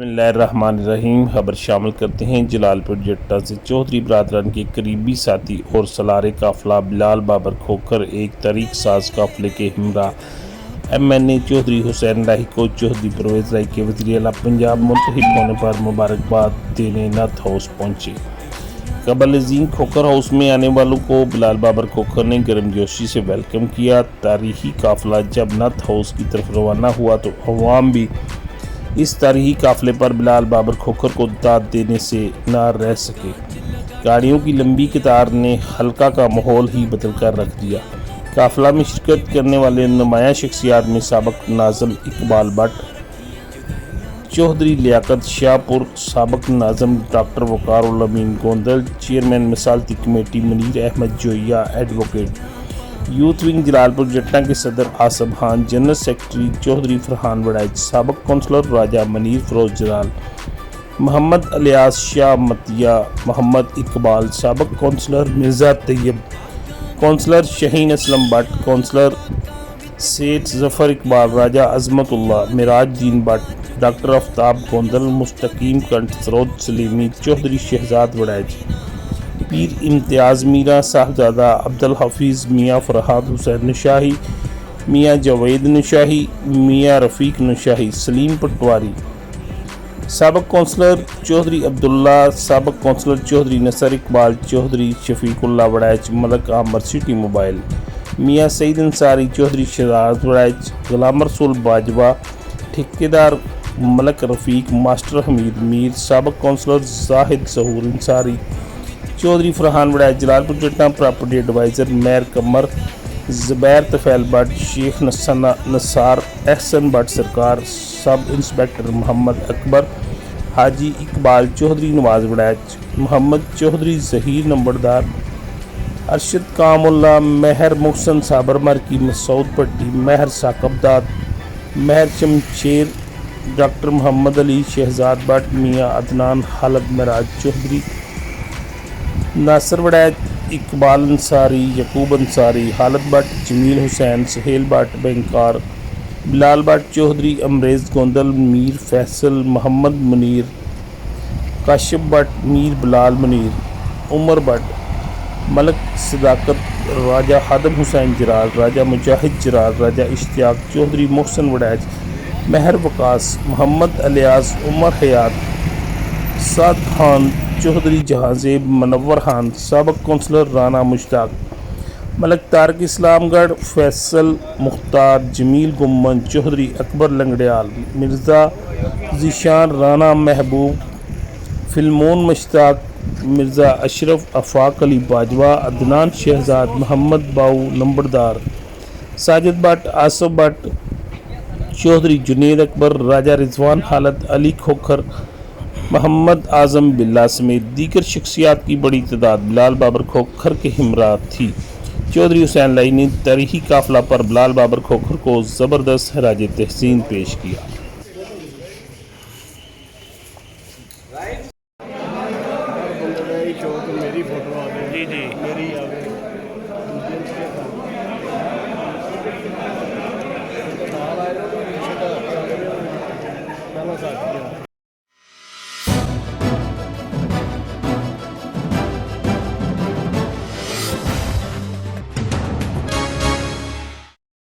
بسم اللہ الرحمن الرحیم۔ خبر شامل کرتے ہیں جلال پور جٹا سے۔ چودھری برادران کے قریبی ساتھی اور سالار قافلہ بلال بابر کھوکھر ایک تاریخ ساز قافلے کے ہمراہ MNA چودھری حسین راہی کو چودھری پرویز راہی کے وزیر اعلیٰ پنجاب منتخب ہونے پر مبارکباد دینے نتھ ہاؤس پہنچے۔ قبل ازیں کھوکھر ہاؤس میں آنے والوں کو بلال بابر کھوکھر نے گرم جوشی سے ویلکم کیا۔ تاریخی قافلہ جب نتھ ہاؤس کی طرف روانہ ہوا تو عوام بھی اس تاریخی قافلے پر بلال بابر کھوکھر کو داد دینے سے نہ رہ سکے۔ گاڑیوں کی لمبی قطار نے حلقہ کا ماحول ہی بدل کر رکھ دیا۔ قافلہ میں شرکت کرنے والے نمایاں شخصیات میں سابق ناظم اقبال بٹ، چودھری لیاقت شاہ پور، سابق ناظم ڈاکٹر وقار الامین گوندل، چیئرمین مثالتی committee Munir Ahmad Joiya, advocate youth wing Jalalpur Jattan کے صدر آصف خان، جنرل سیکرٹری چودھری فرحان وڑائچ، سابق کونسلر راجہ منیر فروز جلال، محمد الیاس شاہ متیہ، محمد اقبال، سابق councillor Mirza Tayyab, councillor Shaheen Aslam Butt, councillor Seth Zafar Iqbal, Raja Azmat Ullah, Meraj Din Butt, doctor آفتاب گوندل، مستقیم کنٹھ سرود سلیمی، چودھری شہزاد وڑائچ، پیر امتیاز میرا، صاحبزادہ عبدالحفیظ، میاں فرحات حسین نشاہی، میاں جاوید نشاہی، میاں رفیق نشاہی، سلیم پٹواری، سابق کونسلر چودھری عبداللہ، سابق کونسلر چودھری نصر اقبال، چودھری شفیق اللہ وڑائچ، ملک عامر سٹی موبائل، میاں سعید انصاری، چودھری شہزاد وڑائچ، غلام رسول باجوہ، ٹھیکیدار ملک رفیق، ماسٹر حمید میر، سابق کونسلر زاہد ظہور Ansari, Chaudhry Farhan Warraich, Jalalpur Jattan property adviser Mir Qamar, Zubair Tufail Butt, Sheikh Nisar Ahsan but سرکار، سب انسپکٹر محمد اکبر، حاجی اقبال چودھری نواز وڑائچ، محمد چودھری ظہیر نمبردار، ارشد کام اللہ، مہر محسن سابرمر کی، مسعود پٹی، مہر ثاقب داد، مہر شمشیر، ڈاکٹر محمد علی شہزاد بٹ، میاں عدنان خالد معراج چودھری، ناصر وڑائچ، اقبال انصاری، یعقوب انصاری، خالد بٹ، جمیل حسین، سہیل بٹ بینکار، بلال بٹ چودھری، امریز گوندل، میر فیصل، محمد منیر، کاشف بٹ، میر بلال منیر، عمر بٹ، ملک صداقت، راجہ خادم حسین جرار، راجہ مجاہد جرار، راجہ اشتیاق چودھری، محسن وڑائچ، مہر وقاص، محمد الیاس، عمر حیات، سعد خان چودھری جہانزیب، منور خان، سابق کونسلر رانا مشتاق، ملک طارق اسلام گڑھ، فیصل مختار، جمیل گمن چودھری، اکبر لنگڑیال، مرزا ذیشان، رانا محبوب، فلمون مشتاق، مرزا اشرف، آفاق علی باجوہ، عدنان شہزاد، محمد باؤ نمبردار، ساجد بٹ، آصف بٹ، چودھری جنید اکبر، راجہ رضوان خالد، علی کھوکھر، محمد اعظم باللہ سمیت دیگر شخصیات کی بڑی تعداد بلال بابر کھوکھر کے ہمراہ تھی۔ چودھری حسین راہی نے تاریخی قافلہ پر بلال بابر کھوکھر کو زبردست خراج تحسین پیش کیا۔